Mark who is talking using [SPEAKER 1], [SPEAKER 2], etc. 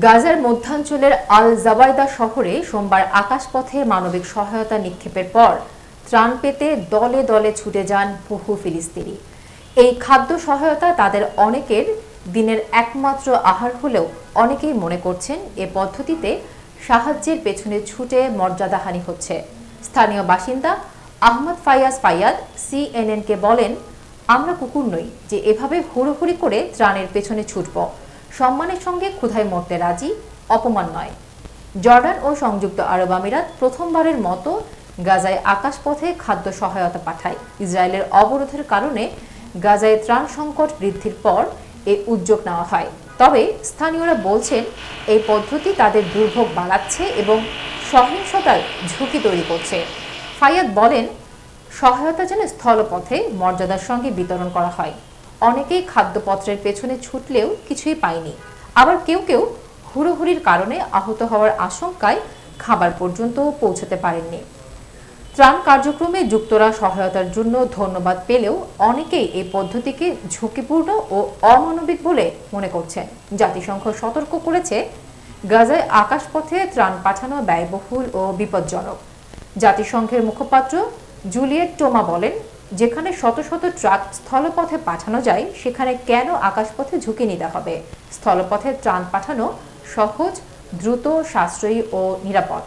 [SPEAKER 1] গাজার মধ্যাঞ্চলের আল জাবাইদা শহরে সোমবার আকাশপথে মানবিক সহায়তা নিক্ষেপের পর ত্রাণ পেতে দলে দলে ছুটে যান বহু ফিলিস্তিনি। এই খাদ্য সহায়তা তাদের অনেকের দিনের একমাত্র আহার হলেও অনেকেই মনে করছেন এ পদ্ধতিতে সাহায্যের পেছনে ছুটে মর্যাদাহানি হচ্ছে। স্থানীয় বাসিন্দা আহমদ ফায়াজ ফায়াদ সিএনএনকে বলেন, আমরা কুকুর নই যে এভাবে হুড়োহুড়ি করে ত্রাণের পেছনে ছুটব। সম্মানের সঙ্গে ক্ষুধায় মরতে রাজি, অপমান নয়। জর্ডান ও সংযুক্ত আরব আমিরাত প্রথমবারের মতো গাজায় আকাশপথে খাদ্য সহায়তা পাঠায়। ইসরায়েলের অবরোধের কারণে গাজায় ত্রাণ সংকট বৃদ্ধির পর এই উদ্যোগ নেওয়া হয়। তবে স্থানীয়রা বলছেন এই পদ্ধতি তাদের দুর্ভোগ বাড়াচ্ছে এবং সহিংসতার ঝুঁকি তৈরি করছে। ফায়াদ বলেন, সহায়তা যেন স্থলপথে মর্যাদার সঙ্গে বিতরণ করা হয়। অনেকেই খাদ্যপত্রের পেছনে ছুটলেও কিছুই পায়নি। আবার কেউ কেউ হুড়োহুড়ির কারণে আহত হওয়ার আশঙ্কায় খাবার পর্যন্ত পৌঁছতে পারেননি। ত্রাণ কার্যক্রমে যুক্তরা সহায়তার জন্য ধন্যবাদ পেলেও অনেকেই এই পদ্ধতিকে ঝুঁকিপূর্ণ ও অমানবিক বলে মনে করছেন। জাতিসংঘ সতর্ক করেছে, গাজায় আকাশপথে ত্রাণ পাঠানো ব্যয়বহুল ও বিপজ্জনক। জাতিসংঘের মুখপাত্র জুলিয়েট টোমা বলেন, যেখানে শত শত ট্রাক স্থলপথে পাঠানো যায় সেখানে কেন আকাশপথে ঝুঁকি নিতে হবে? স্থলপথে ত্রাণ পাঠানো সহজ, দ্রুত, সাশ্রয়ী ও নিরাপদ।